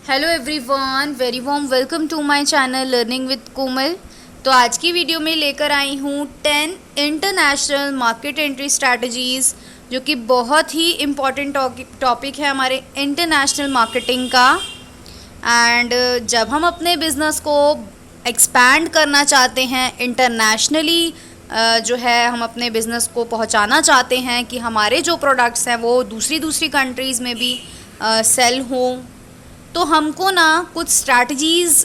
Hello everyone, very warm welcome to my channel learning with Komal. तो आज की video में लेकर आई हूँ 10 इंटरनेशनल मार्केट एंट्री स्ट्रैटेजीज़, जो कि बहुत ही इम्पॉर्टेंट टॉपिक है हमारे इंटरनेशनल मार्केटिंग का। एंड जब हम अपने बिज़नेस को एक्सपैंड करना चाहते हैं इंटरनेशनली, जो है हम अपने बिज़नेस को पहुंचाना चाहते हैं कि हमारे जो प्रोडक्ट्स हैं वो दूसरी कंट्रीज़ में भी सेल हों, तो हमको ना कुछ स्ट्रैटेजीज़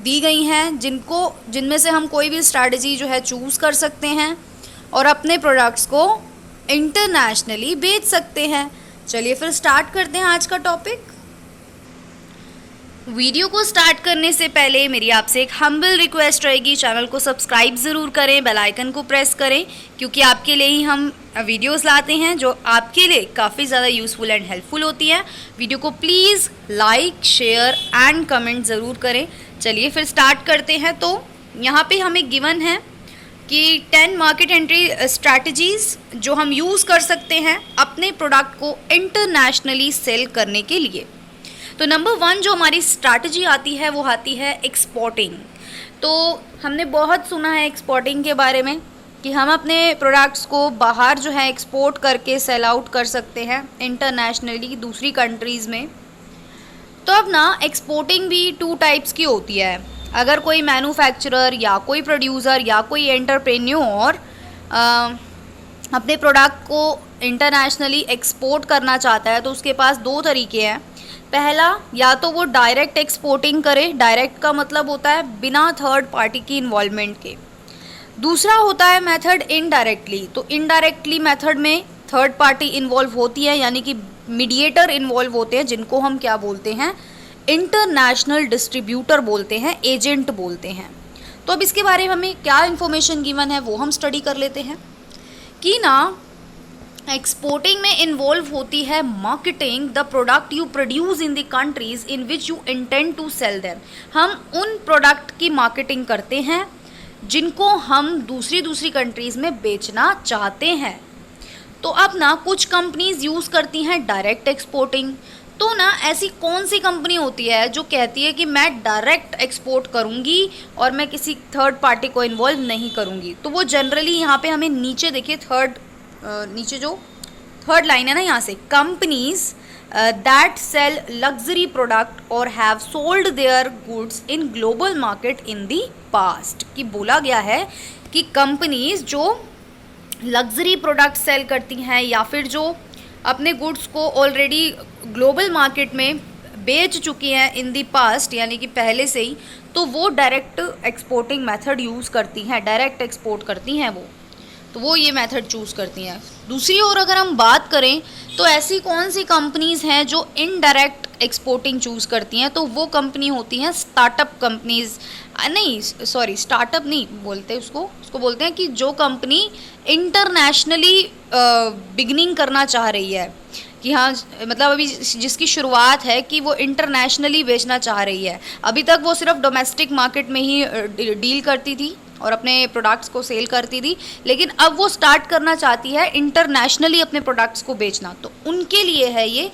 दी गई हैं जिनमें से हम कोई भी स्ट्रैटेजी जो है चूज़ कर सकते हैं और अपने प्रोडक्ट्स को इंटरनेशनली बेच सकते हैं। चलिए फिर स्टार्ट करते हैं आज का टॉपिक। वीडियो को स्टार्ट करने से पहले मेरी आपसे एक हम्बल रिक्वेस्ट रहेगी, चैनल को सब्सक्राइब ज़रूर करें, बेल आइकन को प्रेस करें, क्योंकि आपके लिए ही हम वीडियोस लाते हैं जो आपके लिए काफ़ी ज़्यादा यूज़फुल एंड हेल्पफुल होती है। वीडियो को please like, share and comment ज़रूर करें। चलिए फिर स्टार्ट करते हैं। तो यहाँ पे हमें गिवन है कि 10 मार्केट एंट्री स्ट्रैटेजीज़ जो हम यूज़ कर सकते हैं अपने प्रोडक्ट को इंटरनेशनली सेल करने के लिए। तो नंबर 1 जो हमारी स्ट्रैटेजी आती है वो आती है एक्सपोर्टिंग। तो हमने बहुत सुना है एक्सपोर्टिंग के बारे में कि हम अपने प्रोडक्ट्स को बाहर जो है एक्सपोर्ट करके सेल आउट कर सकते हैं इंटरनेशनली दूसरी कंट्रीज़ में। तो अब ना एक्सपोर्टिंग भी 2 टाइप्स की होती है। अगर कोई मैन्युफैक्चरर या कोई प्रोड्यूसर या कोई एंटरप्रेन्योर अपने प्रोडक्ट को इंटरनेशनली एक्सपोर्ट करना चाहता है तो उसके पास 2 तरीके हैं। पहला, या तो वो डायरेक्ट एक्सपोर्टिंग करे, डायरेक्ट का मतलब होता है बिना थर्ड पार्टी की इन्वॉल्वमेंट के। दूसरा होता है मेथड इनडायरेक्टली। तो इनडायरेक्टली मेथड में थर्ड पार्टी इन्वॉल्व होती है, यानी कि मीडिएटर इन्वॉल्व होते हैं, जिनको हम क्या बोलते हैं, इंटरनेशनल डिस्ट्रीब्यूटर बोलते हैं, एजेंट बोलते हैं। तो अब इसके बारे में हमें क्या इन्फॉर्मेशन गिवन है वो हम स्टडी कर लेते हैं कि ना एक्सपोर्टिंग में इन्वॉल्व होती है marketing the product you produce in the countries in which you intend to sell them. हम उन प्रोडक्ट की मार्केटिंग करते हैं जिनको हम दूसरी कंट्रीज़ में बेचना चाहते हैं। तो अब ना कुछ कंपनीज यूज़ करती हैं डायरेक्ट एक्सपोर्टिंग। तो ना ऐसी कौन सी कंपनी होती है जो कहती है कि मैं डायरेक्ट एक्सपोर्ट करूंगी और मैं किसी थर्ड पार्टी को इन्वॉल्व नहीं करूंगी। तो वो जनरली यहाँ पे हमें नीचे देखिए, नीचे जो थर्ड लाइन है ना, यहाँ से companies that sell luxury product और have sold their goods in global market in the past. कि बोला गया है कि कंपनीज जो लग्जरी प्रोडक्ट सेल करती हैं या फिर जो अपने गुड्स को ऑलरेडी ग्लोबल मार्केट में बेच चुकी हैं इन दी पास्ट, यानी कि पहले से ही, तो वो डायरेक्ट एक्सपोर्टिंग मेथड यूज़ करती हैं, डायरेक्ट एक्सपोर्ट करती हैं तो वो ये मेथड चूज़ करती हैं। दूसरी ओर अगर हम बात करें तो ऐसी कौन सी कंपनीज़ हैं जो इनडायरेक्ट एक्सपोर्टिंग चूज़ करती हैं, तो वो कंपनी होती हैं स्टार्टअप कंपनीज़। नहीं सॉरी, स्टार्टअप नहीं बोलते उसको बोलते हैं कि जो कंपनी इंटरनेशनली बिगनिंग करना चाह रही है, कि हाँ मतलब अभी जिसकी शुरुआत है कि वो इंटरनेशनली बेचना चाह रही है। अभी तक वो सिर्फ डोमेस्टिक मार्केट में ही डील करती थी और अपने प्रोडक्ट्स को सेल करती थी, लेकिन अब वो स्टार्ट करना चाहती है इंटरनेशनली अपने प्रोडक्ट्स को बेचना। तो उनके लिए है ये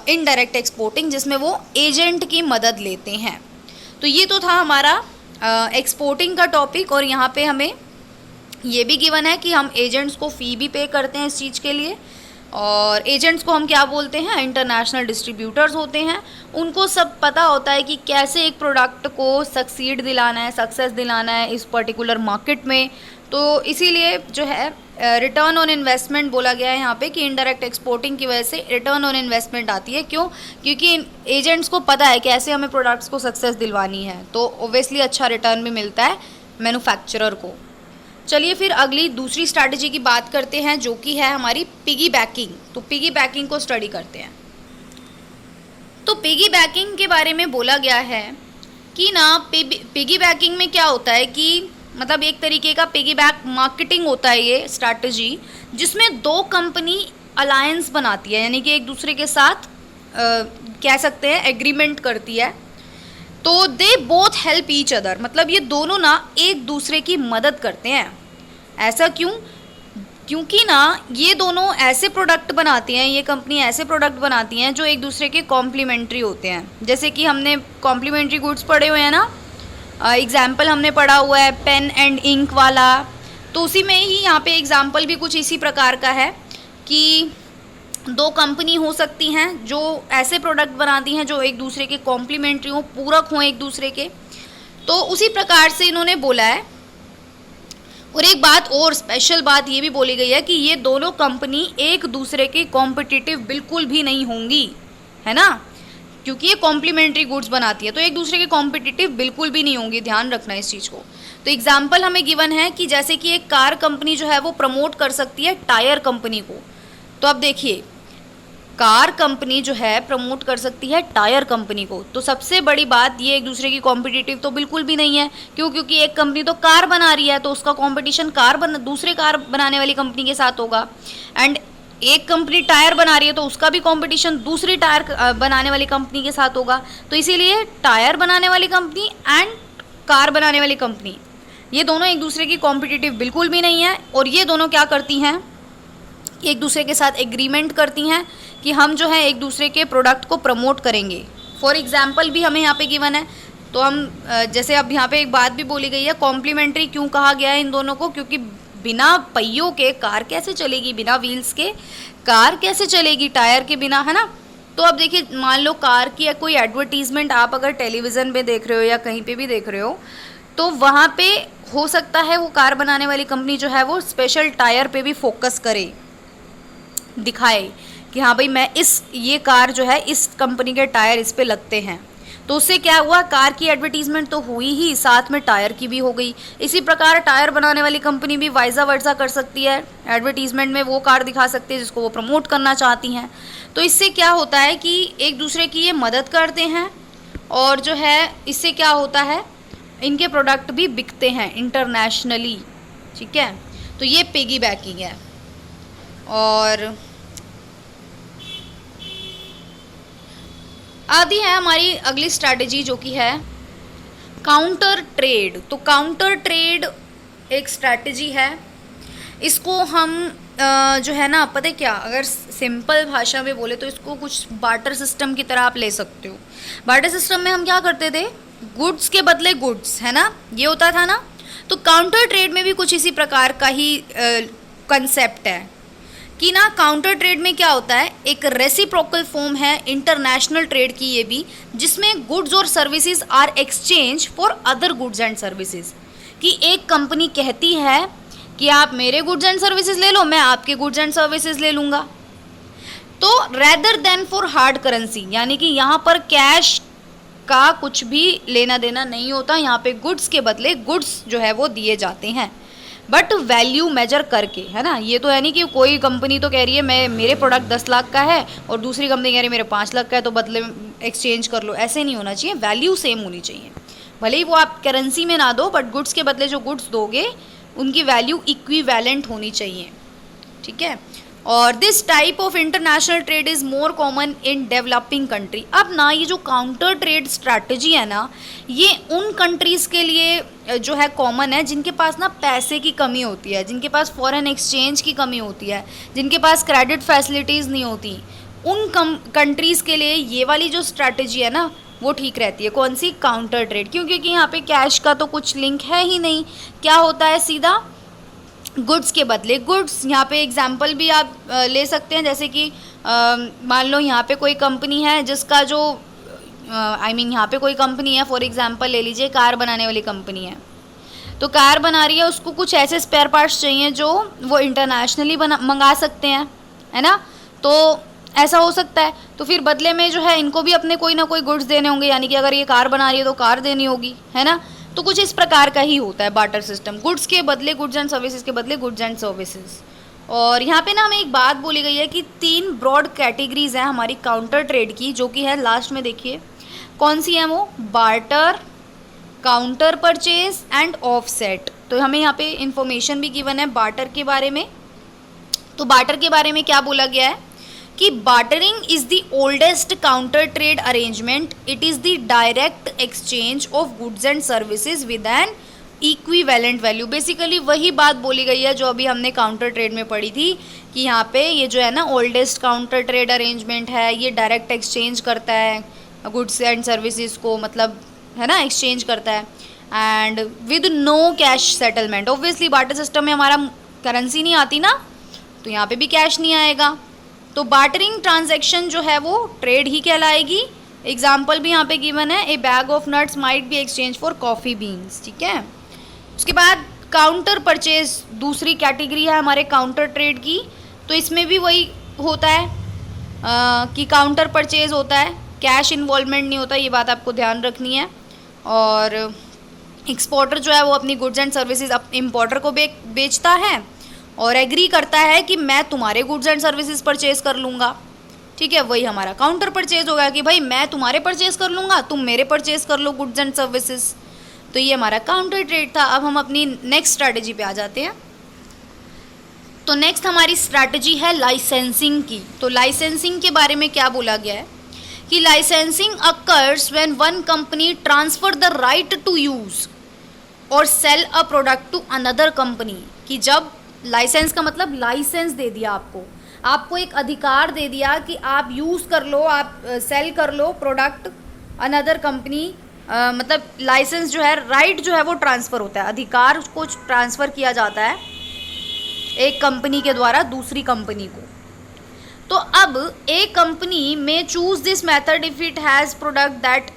इनडायरेक्ट एक्सपोर्टिंग, जिसमें वो एजेंट की मदद लेते हैं। तो ये तो था हमारा एक्सपोर्टिंग का टॉपिक। और यहाँ पे हमें ये भी गिवन है कि हम एजेंट्स को फ़ी भी पे करते हैं इस चीज़ के लिए। और एजेंट्स को हम क्या बोलते हैं, इंटरनेशनल डिस्ट्रीब्यूटर्स होते हैं। उनको सब पता होता है कि कैसे एक प्रोडक्ट को सक्सेस दिलाना है इस पर्टिकुलर मार्केट में। तो इसीलिए जो है रिटर्न ऑन इन्वेस्टमेंट बोला गया है यहाँ पे, कि इनडायरेक्ट एक्सपोर्टिंग की वजह से रिटर्न ऑन इन्वेस्टमेंट आती है। क्यों? क्योंकि एजेंट्स को पता है कैसे हमें प्रोडक्ट्स को सक्सेस दिलवानी है, तो ओब्वियसली अच्छा रिटर्न भी मिलता है मैन्युफैक्चरर को। चलिए फिर अगली दूसरी स्ट्रैटेजी की बात करते हैं, जो कि है हमारी पिगी बैकिंग। तो पिगी बैकिंग को स्टडी करते हैं। तो पिगी बैकिंग के बारे में बोला गया है कि ना पिगी बैकिंग में क्या होता है कि मतलब एक तरीके का पिगी बैक मार्केटिंग होता है ये स्ट्रैटेजी, जिसमें 2 कंपनी अलायंस बनाती है, यानी कि एक दूसरे के साथ कह सकते हैं एग्रीमेंट करती है। तो they both help each other, मतलब ये दोनों ना एक दूसरे की मदद करते हैं। ऐसा क्यों? क्योंकि ना ये दोनों ऐसे प्रोडक्ट बनाती हैं, ये कंपनी ऐसे प्रोडक्ट बनाती हैं जो एक दूसरे के कॉम्प्लीमेंट्री होते हैं। जैसे कि हमने कॉम्प्लीमेंट्री गुड्स पढ़े हुए हैं ना, एग्जाम्पल हमने पढ़ा हुआ है पेन एंड इंक वाला, तो उसी में ही यहाँ पे एग्जाम्पल भी कुछ इसी प्रकार का है कि दो कंपनी हो सकती हैं जो ऐसे प्रोडक्ट बनाती हैं जो एक दूसरे के कॉम्प्लीमेंट्री हों, पूरक हों एक दूसरे के। तो उसी प्रकार से इन्होंने बोला है। और एक बात और स्पेशल बात ये भी बोली गई है कि ये दोनों कंपनी एक दूसरे के कॉम्पिटिटिव बिल्कुल भी नहीं होंगी, है ना, क्योंकि ये कॉम्प्लीमेंट्री गुड्स बनाती है तो एक दूसरे के कॉम्पिटिटिव बिल्कुल भी नहीं होंगी, ध्यान रखना इस चीज़ को। तो एग्जाम्पल हमें गिवन है कि जैसे कि एक कार कंपनी जो है वो प्रमोट कर सकती है टायर कंपनी को। तो अब देखिए, कार कंपनी जो है प्रमोट कर सकती है टायर कंपनी को, तो सबसे बड़ी बात ये एक दूसरे की कॉम्पिटिटिव तो बिल्कुल भी नहीं है। क्यों? क्योंकि एक कंपनी तो कार बना रही है तो उसका कंपटीशन दूसरे कार बनाने वाली कंपनी के साथ होगा, एंड एक कंपनी टायर बना रही है तो उसका भी कंपटीशन दूसरी टायर बनाने वाली कंपनी के साथ होगा। तो इसीलिए टायर बनाने वाली कंपनी एंड कार बनाने वाली कंपनी, ये दोनों एक दूसरे की कॉम्पिटिटिव बिल्कुल भी नहीं है। और ये दोनों क्या करती हैं, एक दूसरे के साथ एग्रीमेंट करती हैं कि हम जो है एक दूसरे के प्रोडक्ट को प्रमोट करेंगे। फॉर एग्जांपल भी हमें यहाँ पे गिवन है, तो हम जैसे अब यहाँ पे एक बात भी बोली गई है, कॉम्प्लीमेंट्री क्यों कहा गया है इन दोनों को, क्योंकि बिना पहियों के कार कैसे चलेगी, बिना व्हील्स के कार कैसे चलेगी, टायर के बिना, है ना। तो अब देखिए, मान लो कार की या कोई एडवर्टीजमेंट आप अगर टेलीविज़न पे देख रहे हो या कहीं पे भी देख रहे हो, तो वहाँ पे हो सकता है वो कार बनाने वाली कंपनी जो है वो स्पेशल टायर पे भी फोकस करे, दिखाए कि हाँ भाई मैं ये कार जो है इस कंपनी के टायर इस पे लगते हैं। तो उससे क्या हुआ, कार की एडवर्टीजमेंट तो हुई ही, साथ में टायर की भी हो गई। इसी प्रकार टायर बनाने वाली कंपनी भी वाइजा वर्जा कर सकती है, एडवर्टीजमेंट में वो कार दिखा सकती है जिसको वो प्रमोट करना चाहती हैं। तो इससे क्या होता है कि एक दूसरे की ये मदद करते हैं, और जो है इससे क्या होता है, इनके प्रोडक्ट भी बिकते हैं इंटरनेशनली, ठीक है। तो ये पिगी बैकिंग है। और आदि है हमारी अगली स्ट्रैटेजी जो कि है काउंटर ट्रेड। तो काउंटर ट्रेड एक स्ट्रैटेजी है, इसको हम जो है ना, पता है क्या, अगर सिंपल भाषा में बोले तो इसको कुछ बार्टर सिस्टम की तरह आप ले सकते हो। बार्टर सिस्टम में हम क्या करते थे, गुड्स के बदले गुड्स, है ना, ये होता था ना। तो काउंटर ट्रेड में भी कुछ इसी प्रकार का ही कंसेप्ट है कि ना, काउंटर ट्रेड में क्या होता है, एक रेसिप्रोकल फॉर्म है इंटरनेशनल ट्रेड की ये भी, जिसमें गुड्स और services are exchange for other goods and services. कि एक कंपनी कहती है कि आप मेरे गुड्स एंड सर्विसेज ले लो, मैं आपके गुड्स एंड सर्विसेज ले लूँगा। तो rather than for hard currency, यानी कि यहाँ पर कैश का कुछ भी लेना देना नहीं होता, यहाँ पे गुड्स के बदले गुड्स जो है वो दिए जाते हैं, बट वैल्यू मेजर करके, है ना। ये तो है नहीं कि कोई कंपनी तो कह रही है मेरे प्रोडक्ट 10 लाख का है और दूसरी कंपनी कह रही है मेरे 5 लाख का है, तो बदले एक्सचेंज कर लो, ऐसे नहीं होना चाहिए। वैल्यू सेम होनी चाहिए, भले ही वो आप करेंसी में ना दो, बट गुड्स के बदले जो गुड्स दोगे उनकी वैल्यू इक्विवेलेंट होनी चाहिए, ठीक है। और this type of international trade is more common in developing country. अब ना ये जो काउंटर ट्रेड स्ट्रैटेजी है ना, ये उन कंट्रीज़ के लिए जो है कॉमन है जिनके पास ना पैसे की कमी होती है, जिनके पास फॉरेन एक्सचेंज की कमी होती है, जिनके पास क्रेडिट फैसिलिटीज़ नहीं होती। उन कंट्रीज़ के लिए ये वाली जो स्ट्रैटेजी है ना वो ठीक रहती है। कौन सी? Counter trade. क्यों? क्योंकि यहाँ पे कैश का तो कुछ लिंक है ही नहीं। क्या होता है, सीधा गुड्स के बदले गुड्स। यहाँ पे एग्जांपल भी आप ले सकते हैं, जैसे कि मान लो यहाँ पे कोई कंपनी है जिसका जो यहाँ पे कोई कंपनी है, फॉर एग्जांपल ले लीजिए कार बनाने वाली कंपनी है, तो कार बना रही है, उसको कुछ ऐसे स्पेयर पार्ट्स चाहिए जो वो इंटरनेशनली मंगा सकते हैं, है ना। तो ऐसा हो सकता है, तो फिर बदले में जो है इनको भी अपने कोई ना कोई गुड्स देने होंगे, यानी कि अगर ये कार बना रही है तो कार देनी होगी, है ना। तो कुछ इस प्रकार का ही होता है बार्टर सिस्टम, गुड्स के बदले गुड्स एंड सर्विसेज के बदले गुड्स एंड सर्विसेज। और यहाँ पे ना हमें एक बात बोली गई है कि 3 ब्रॉड कैटेगरीज हैं हमारी काउंटर ट्रेड की, जो कि है लास्ट में देखिए कौन सी है वो, barter, counter purchase and offset. तो हमें यहाँ पे इंफॉर्मेशन भी गिवन है बार्टर के बारे में। तो बार्टर के बारे में क्या बोला गया है कि bartering is the oldest counter trade arrangement. It is the direct exchange of goods and services with N equivalent value, basically वही बात बोली गई है जो अभी हमने काउंटर ट्रेड में पढ़ी थी कि यहाँ पे ये जो है ना ओल्डेस्ट काउंटर ट्रेड अरेंजमेंट है, ये डायरेक्ट एक्सचेंज करता है गुड्स एंड सर्विसेज को, मतलब है ना एक्सचेंज करता है, and with no cash settlement. Obviously barter system में हमारा करेंसी नहीं आती ना, तो यहाँ पे भी कैश नहीं आएगा, तो बार्टरिंग ट्रांजैक्शन जो है वो ट्रेड ही कहलाएगी। एग्जाम्पल भी यहाँ पे गिवन है, ए bag of nuts might be exchange for coffee beans, ठीक है। उसके बाद काउंटर परचेज दूसरी कैटेगरी है हमारे काउंटर ट्रेड की, तो इसमें भी वही होता है कि काउंटर परचेज होता है, कैश इन्वॉल्वमेंट नहीं होता, ये बात आपको ध्यान रखनी है। और एक्सपोर्टर जो है वो अपनी गुड्स एंड सर्विसेज इम्पोर्टर को बेचता है और एग्री करता है कि मैं तुम्हारे गुड्स एंड सर्विसेज परचेज कर लूँगा, ठीक है। वही हमारा काउंटर परचेज होगा कि भाई मैं तुम्हारे परचेज कर लूँगा, तुम मेरे परचेज कर लो गुड्स एंड सर्विसेज। तो ये हमारा काउंटर ट्रेड था। अब हम अपनी नेक्स्ट स्ट्रैटेजी पे आ जाते हैं। तो नेक्स्ट हमारी स्ट्रैटेजी है लाइसेंसिंग की। तो लाइसेंसिंग के बारे में क्या बोला गया है कि licensing occurs when one company transfer the right to use और sell a product to another company. कि जब लाइसेंस का मतलब लाइसेंस दे दिया आपको एक अधिकार दे दिया कि आप यूज़ कर लो, आप सेल कर लो प्रोडक्ट अनदर कंपनी, मतलब लाइसेंस जो है, राइट जो है वो ट्रांसफ़र होता है, अधिकार को ट्रांसफ़र किया जाता है एक कंपनी के द्वारा दूसरी कंपनी को। तो अब एक कंपनी में choose this method if it has product that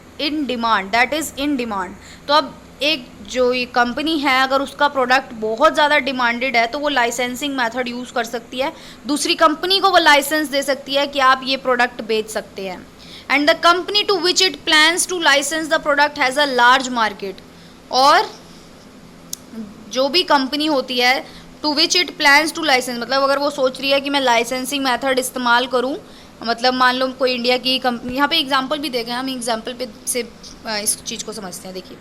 is in demand. तो अब एक जो ये कंपनी है अगर उसका प्रोडक्ट बहुत ज़्यादा डिमांडेड है तो वो लाइसेंसिंग मेथड यूज़ कर सकती है, दूसरी कंपनी को वो लाइसेंस दे सकती है कि आप ये प्रोडक्ट बेच सकते हैं। And the company to which it plans to license the product has a large market. और जो भी कंपनी होती है to which it plans to license, मतलब अगर वो सोच रही है कि मैं लाइसेंसिंग मेथड इस्तेमाल करूं, मतलब मान लो कोई इंडिया की कंपनी, यहाँ पे एग्जांपल भी देखें, हम एग्जांपल पे से इस चीज़ को समझते हैं। देखिए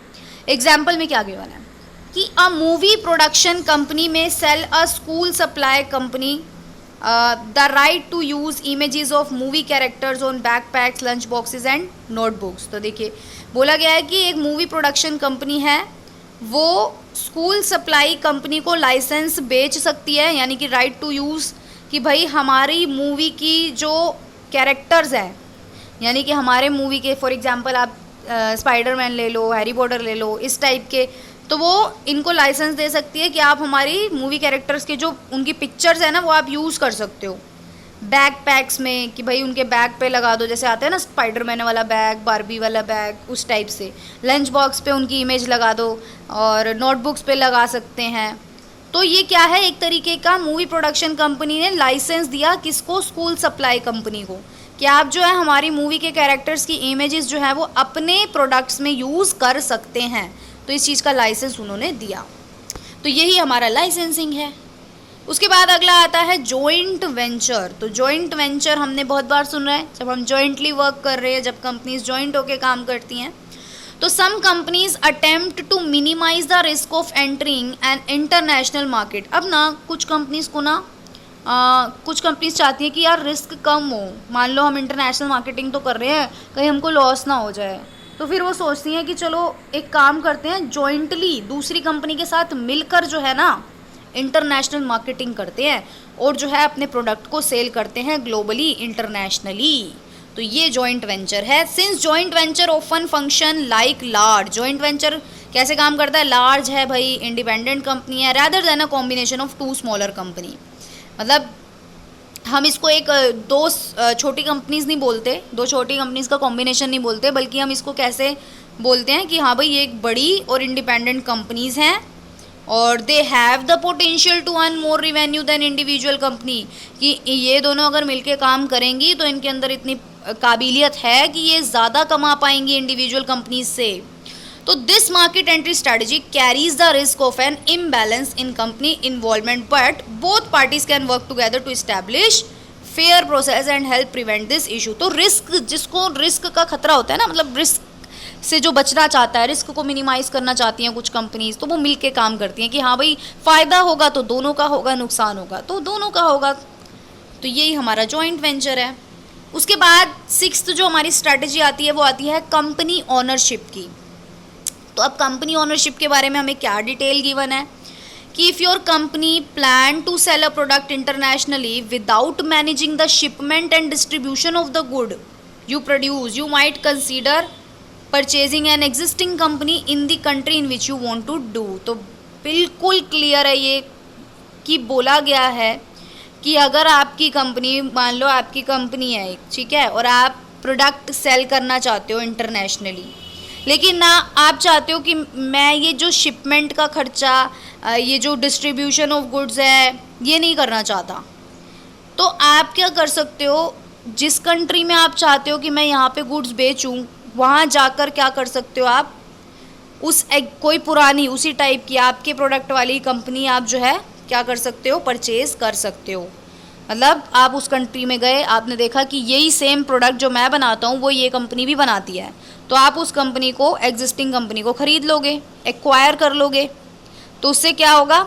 एग्जाम्पल में क्या गिवन है कि अ मूवी प्रोडक्शन कंपनी में sell a school supply company the right to use images of movie characters on backpacks, lunch boxes and notebooks. तो देखिए बोला गया है कि एक मूवी प्रोडक्शन कंपनी है वो स्कूल सप्लाई कंपनी को लाइसेंस बेच सकती है, यानी कि राइट टू यूज़, कि भाई हमारी मूवी की जो कैरेक्टर्स हैं, यानी कि हमारे मूवी के फॉर एग्जांपल आप स्पाइडरमैन ले लो, हैरी पॉटर ले लो, इस टाइप के, तो वो इनको लाइसेंस दे सकती है कि आप हमारी मूवी कैरेक्टर्स के जो उनकी पिक्चर्स है ना वो आप यूज़ कर सकते हो बैकपैक्स में, कि भाई उनके बैग पे लगा दो, जैसे आता है ना स्पाइडरमैन वाला बैग, बारबी वाला बैग, उस टाइप से। लंच बॉक्स पे उनकी इमेज लगा दो और नोटबुक्स पे लगा सकते हैं। तो ये क्या है, एक तरीके का मूवी प्रोडक्शन कंपनी ने लाइसेंस दिया किसको, स्कूल सप्लाई कंपनी को, कि आप जो है हमारी मूवी के कैरेक्टर्स की इमेजेस जो है वो अपने प्रोडक्ट्स में यूज़ कर सकते हैं। तो इस चीज़ का लाइसेंस उन्होंने दिया। तो यही हमारा लाइसेंसिंग है। उसके बाद अगला आता है जॉइंट वेंचर। तो जॉइंट वेंचर हमने बहुत बार सुन रहा है, जब हम जॉइंटली वर्क कर रहे हैं, जब कंपनीज जॉइंट होकर काम करती हैं। तो some companies attempt to minimize the risk of entering an international market. अब ना कुछ कंपनीज को ना कुछ कंपनीज चाहती हैं कि यार रिस्क कम हो, मान लो हम इंटरनेशनल मार्केटिंग तो कर रहे हैं, कहीं हमको लॉस ना हो जाए, तो फिर वो सोचती हैं कि चलो एक काम करते हैं, जॉइंटली दूसरी कंपनी के साथ मिलकर जो है ना इंटरनेशनल मार्केटिंग करते हैं और जो है अपने प्रोडक्ट को सेल करते हैं ग्लोबली, इंटरनेशनली। तो ये जॉइंट वेंचर है। Since joint venture often function like large, joint venture कैसे काम करता है, लार्ज है भाई, इंडिपेंडेंट कंपनी है, rather than a combination of two smaller company. मतलब हम इसको एक दो छोटी कंपनीज नहीं बोलते, दो छोटी कंपनीज का कॉम्बिनेशन नहीं बोलते, बल्कि हम इसको कैसे बोलते हैं कि हाँ भाई ये एक बड़ी और इंडिपेंडेंट कंपनीज हैं और they have the potential to earn more revenue than individual company, कि ये दोनों अगर मिलके काम करेंगी तो इनके अंदर इतनी काबिलियत है कि ये ज़्यादा कमा पाएंगी इंडिविजुअल कंपनीज से। तो this market entry strategy carries the risk of an imbalance in company involvement, but both parties can work together to establish fair process and help prevent this issue. तो रिस्क, जिसको risk का खतरा होता है ना, मतलब रिस्क से जो बचना चाहता है, रिस्क को मिनिमाइज करना चाहती हैं कुछ कंपनीज, तो वो मिल के काम करती हैं कि हाँ भाई फ़ायदा होगा तो दोनों का होगा, नुकसान होगा तो दोनों का होगा। तो यही हमारा जॉइंट वेंचर है। उसके बाद सिक्स्थ जो हमारी स्ट्रैटेजी आती है वो आती है कंपनी ओनरशिप की। तो अब कंपनी ओनरशिप के बारे में हमें क्या डिटेल गिवन है कि if your company plan to sell a product internationally without managing the shipment and distribution of the good you produce, you might consider purchasing an existing company in the country in which you want to do. तो बिल्कुल clear है ये कि बोला गया है कि अगर आपकी कंपनी, मान लो आपकी कंपनी है एक, ठीक है, और आप प्रोडक्ट सेल करना चाहते हो इंटरनेशनली, लेकिन ना आप चाहते हो कि मैं ये जो शिपमेंट का खर्चा, ये जो डिस्ट्रीब्यूशन ऑफ गुड्स है, ये नहीं करना चाहता, तो आप क्या कर सकते हो, जिस कंट्री में आप चाहते हो कि मैं यहाँ पे गुड्स बेचूँ, वहाँ जाकर क्या कर सकते हो आप, कोई पुरानी उसी टाइप की आपके प्रोडक्ट वाली कंपनी आप जो है क्या कर सकते हो, परचेज़ कर सकते हो। मतलब आप उस कंट्री में गए, आपने देखा कि यही सेम प्रोडक्ट जो मैं बनाता हूँ वो ये कंपनी भी बनाती है, तो आप उस कंपनी को, एग्जिस्टिंग कंपनी को ख़रीद लोगे, एक्वायर कर लोगे। तो उससे क्या होगा,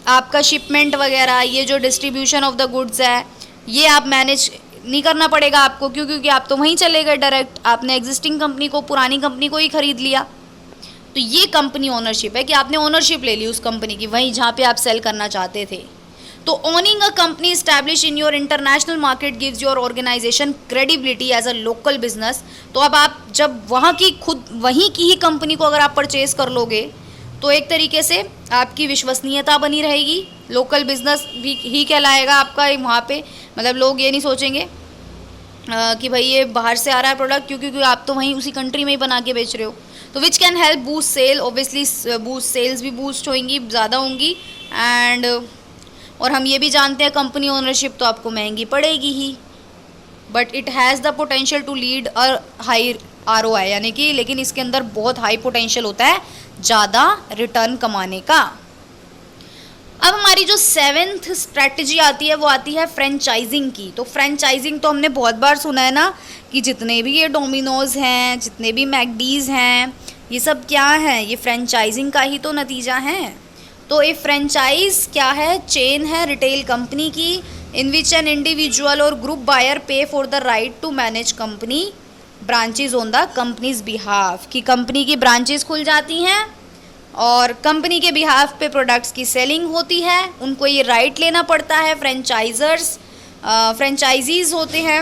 आपका शिपमेंट वगैरह, ये जो डिस्ट्रीब्यूशन ऑफ द गुड्स है, ये आप मैनेज नहीं करना पड़ेगा आपको, क्योंकि आप तो वहीं चले गए डायरेक्ट, आपने एग्जिस्टिंग कंपनी को, पुरानी कंपनी को ही ख़रीद लिया। तो ये कंपनी ओनरशिप है कि आपने ओनरशिप ले ली उस कंपनी की, वहीं जहाँ पे आप सेल करना चाहते थे। तो owning a company establish in your international market gives your organization credibility as a local business. तो अब आप जब वहीं की ही कंपनी को अगर आप परचेज कर लोगे तो एक तरीके से आपकी विश्वसनीयता बनी रहेगी, लोकल बिजनेस भी ही कहलाएगा आपका वहाँ पे। मतलब लोग ये नहीं सोचेंगे कि भाई ये बाहर से आ रहा है प्रोडक्ट, क्योंकि आप तो वहीं उसी कंट्री में ही बना के बेच रहे हो। तो which can help boost sale, obviously boost sales भी बूस्ट होंगी, ज़्यादा होंगी। एंड और हम ये भी जानते हैं कंपनी ओनरशिप तो आपको महंगी पड़ेगी ही, but it has the potential to lead a high ROI, यानी कि लेकिन इसके अंदर बहुत हाई पोटेंशियल होता है ज़्यादा रिटर्न कमाने का। अब हमारी जो 7th स्ट्रैटेजी आती है वो आती है फ्रेंचाइजिंग की। तो फ्रेंचाइजिंग तो हमने बहुत बार सुना है ना कि जितने भी ये डोमिनोज़ हैं, जितने भी मैकडीज़ हैं, ये सब क्या है, ये फ्रेंचाइजिंग का ही तो नतीजा है। तो ये फ्रेंचाइज क्या है, चेन है रिटेल कंपनी की, इन विच एन इंडिविजुअल और group buyer pay for the right to manage company branches on the company's behalf. की कंपनी की ब्रांचेज खुल जाती हैं और कंपनी के बिहाफ पे प्रोडक्ट्स की सेलिंग होती है, उनको ये राइट लेना पड़ता है। फ्रेंचाइजीज होते हैं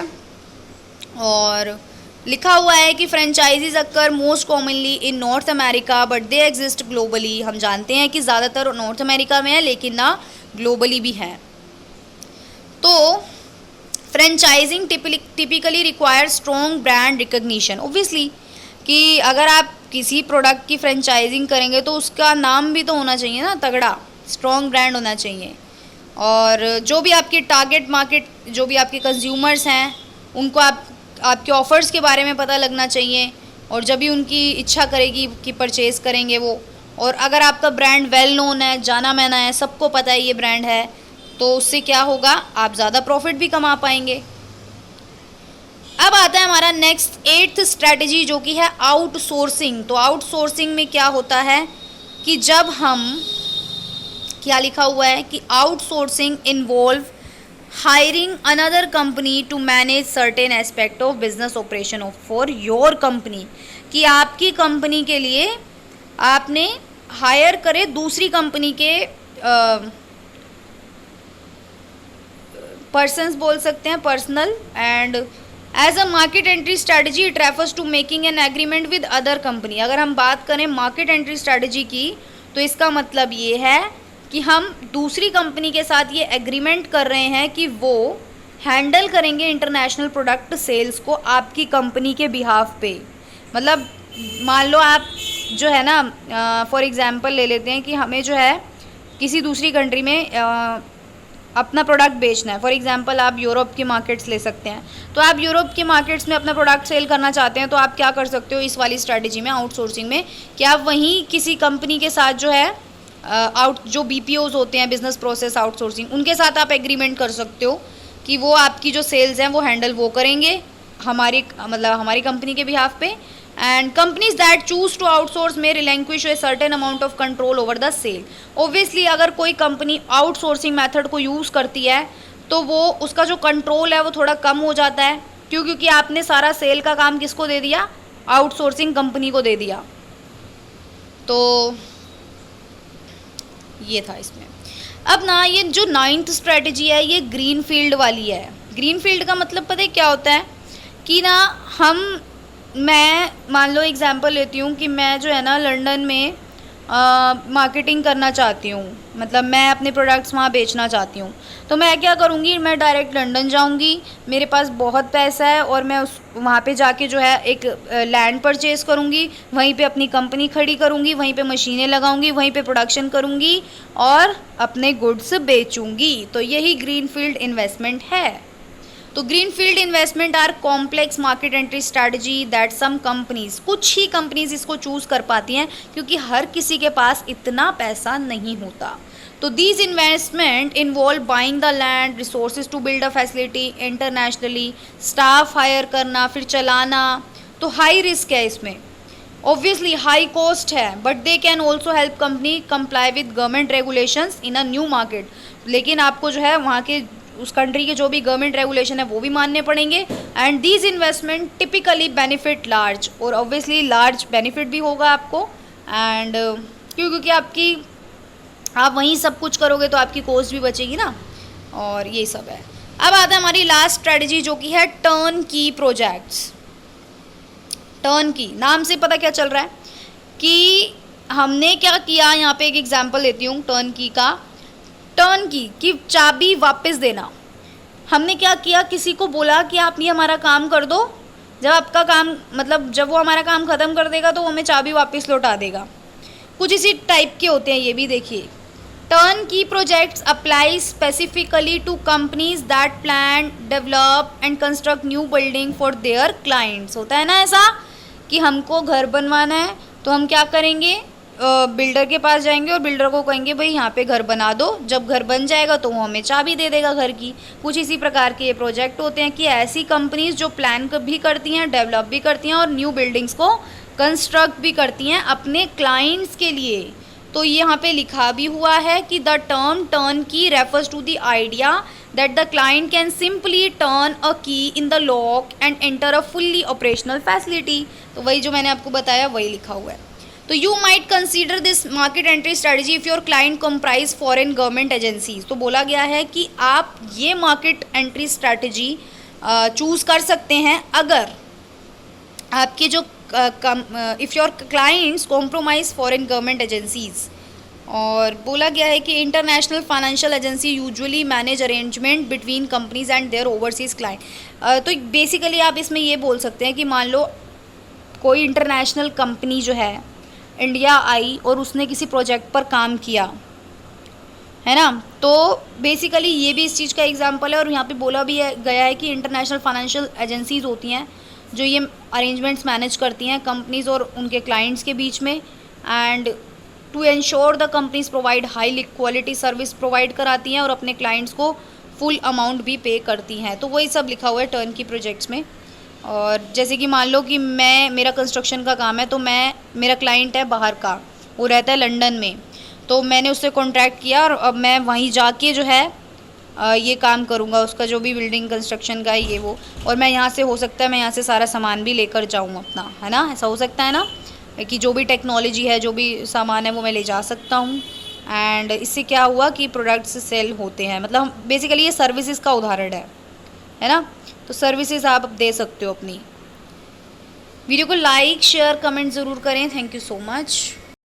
और लिखा हुआ है कि franchises occur most commonly in north America but they exist globally. हम जानते हैं कि ज़्यादातर नॉर्थ अमेरिका में है लेकिन ना ग्लोबली भी है। तो franchising typically require strong brand recognition. Obviously कि अगर आप किसी प्रोडक्ट की फ्रेंचाइजिंग करेंगे तो उसका नाम भी तो होना चाहिए ना, तगड़ा स्ट्रॉन्ग ब्रांड होना चाहिए। और जो भी आपकी टारगेट मार्केट, जो भी आपके कंज्यूमर्स हैं, उनको आपके ऑफ़र्स के बारे में पता लगना चाहिए और जब भी उनकी इच्छा करेगी कि परचेज़ करेंगे वो। और अगर आपका ब्रांड वेल नोन है, जाना माना है, सबको पता है ये ब्रांड है, तो उससे क्या होगा, आप ज़्यादा प्रॉफिट भी कमा पाएंगे। अब आता है हमारा नेक्स्ट 8th स्ट्रैटेजी जो कि है आउटसोर्सिंग। तो आउटसोर्सिंग में क्या होता है कि जब हम, क्या लिखा हुआ है कि outsourcing involve hiring another company to manage certain aspect of business operation of for your company. कि आपकी कंपनी के लिए आपने हायर करे दूसरी कंपनी के पर्सन्स बोल सकते हैं, personal. And as a market entry strategy it refers to making an agreement with other company. अगर हम बात करें मार्केट एंट्री स्ट्रैटेजी की तो इसका मतलब ये है कि हम दूसरी कंपनी के साथ ये एग्रीमेंट कर रहे हैं कि वो हैंडल करेंगे इंटरनेशनल प्रोडक्ट सेल्स को आपकी कंपनी के बिहाफ पे। मतलब मान लो आप जो है ना, फॉर एग्जांपल ले लेते हैं कि हमें जो है किसी दूसरी कंट्री में अपना प्रोडक्ट बेचना है। फॉर एग्जांपल आप यूरोप की मार्केट्स ले सकते हैं, तो आप यूरोप की मार्केट्स में अपना प्रोडक्ट सेल करना चाहते हैं तो आप क्या कर सकते हो इस वाली स्ट्रैटेजी में, आउटसोर्सिंग में, कि आप वहीं किसी कंपनी के साथ जो है जो BPOs होते हैं, बिजनेस प्रोसेस आउटसोर्सिंग, उनके साथ आप एग्रीमेंट कर सकते हो कि वो आपकी जो सेल्स हैं वो हैंडल वो करेंगे हमारी कंपनी के बिहाफ पे। And companies that choose to outsource में relinquish a certain amount of control over the sale. Obviously अगर कोई कंपनी आउटसोर्सिंग मेथड को यूज़ करती है तो वो उसका जो कंट्रोल है वो थोड़ा कम हो जाता है। क्योंकि आपने सारा सेल का काम किसको दे दिया, आउटसोर्सिंग कंपनी को दे दिया। तो ये था इसमें। अब ना ये जो 9th स्ट्रेटजी है ये ग्रीन फील्ड वाली है। ग्रीन फील्ड का मतलब पता है क्या होता है कि ना मैं मान लो एग्जांपल लेती हूँ कि मैं जो है ना लंदन में मार्केटिंग करना चाहती हूँ, मतलब मैं अपने प्रोडक्ट्स वहाँ बेचना चाहती हूँ। तो मैं क्या करूँगी, मैं डायरेक्ट लंदन जाऊँगी, मेरे पास बहुत पैसा है और मैं वहाँ पे जाके जो है एक लैंड परचेज़ करूँगी, वहीं पे अपनी कंपनी खड़ी करूँगी, वहीं पे मशीनें लगाऊँगी, वहीं पे प्रोडक्शन करूँगी और अपने गुड्स बेचूँगी। तो यही ग्रीन फील्ड इन्वेस्टमेंट है। तो green field investment are complex market entry strategy that some companies, कुछ ही कंपनीज इसको चूज़ कर पाती हैं क्योंकि हर किसी के पास इतना पैसा नहीं होता। तो these investment involve buying the land, resources to build a facility internationally, staff hire करना, फिर चलाना। तो हाई रिस्क है इसमें, ऑब्वियसली हाई कॉस्ट है, but they can also help company comply with government regulations in a new market. लेकिन आपको जो है वहाँ के उस कंट्री के जो भी गवर्नमेंट रेगुलेशन है वो भी मानने पड़ेंगे। And these investment typically benefit large, और ऑब्वियसली लार्ज बेनिफिट भी होगा आपको। एंड क्योंकि आप वहीं सब कुछ करोगे तो आपकी कॉस्ट भी बचेगी ना, और ये सब है। अब आता है हमारी लास्ट स्ट्रेटजी जो कि है टर्न की प्रोजेक्ट्स। टर्न की नाम से पता क्या चल रहा है कि हमने क्या किया, यहाँ पे एक एग्जांपल लेती हूँ टर्न की का। टर्न की चाबी वापस देना। हमने क्या किया, किसी को बोला कि आप ये हमारा काम कर दो, जब आपका काम मतलब जब वो हमारा काम ख़त्म कर देगा तो वो हमें चाबी वापस लौटा देगा। कुछ इसी टाइप के होते हैं ये भी। देखिए, turnkey projects apply specifically to companies that plan, develop and construct new building for their clients. होता है ना ऐसा कि हमको घर बनवाना है तो हम क्या करेंगे, बिल्डर के पास जाएंगे और बिल्डर को कहेंगे भाई यहाँ पे घर बना दो। जब घर बन जाएगा तो वो हमें चाबी दे देगा घर की। कुछ इसी प्रकार के ये प्रोजेक्ट होते हैं कि ऐसी कंपनीज जो प्लान भी करती हैं, डेवलप भी करती हैं और न्यू बिल्डिंग्स को कंस्ट्रक्ट भी करती हैं अपने क्लाइंट्स के लिए। तो यहाँ पे लिखा भी हुआ है कि the term turn key refers to the idea that the client can simply turn a key in the lock and enter a fully operational facility. तो वही जो मैंने आपको बताया वही लिखा हुआ है। तो you might consider this market entry strategy if your client comprise foreign government agencies. तो बोला गया है कि आप ये मार्केट एंट्री स्ट्रेटजी चूज़ कर सकते हैं अगर आपके जो if your clients compromise foreign government agencies. और बोला गया है कि international financial agency usually manage arrangement between companies and their overseas client. तो बेसिकली आप इसमें ये बोल सकते हैं कि मान लो कोई इंटरनेशनल कंपनी जो है इंडिया आई और उसने किसी प्रोजेक्ट पर काम किया है ना, तो बेसिकली ये भी इस चीज़ का एग्जांपल है। और यहाँ पे बोला भी गया है कि इंटरनेशनल फाइनेंशियल एजेंसीज होती हैं जो ये अरेंजमेंट्स मैनेज करती हैं कंपनीज और उनके क्लाइंट्स के बीच में। And to ensure the companies provide high quality service provide कराती हैं और अपने क्लाइंट्स को फुल अमाउंट भी पे करती हैं। तो वही सब लिखा हुआ है टर्न की प्रोजेक्ट्स में। और जैसे कि मान लो कि मेरा कंस्ट्रक्शन का काम है, तो मेरा क्लाइंट है बाहर का, वो रहता है लंदन में, तो मैंने उससे कॉन्ट्रैक्ट किया और अब मैं वहीं जाके जो है ये काम करूँगा, उसका जो भी बिल्डिंग कंस्ट्रक्शन का है ये वो। और मैं यहाँ से हो सकता है मैं यहाँ से सारा सामान भी लेकर जाऊँ अपना, है ना, ऐसा हो सकता है ना कि जो भी टेक्नोलॉजी है, जो भी सामान है वो मैं ले जा सकता हूँ। एंड इससे क्या हुआ कि प्रोडक्ट्स सेल होते हैं, मतलब बेसिकली ये सर्विसेज का उदाहरण है ना। तो सर्विसेज आप दे सकते हो अपनी। वीडियो को लाइक शेयर कमेंट ज़रूर करें। Thank you so much.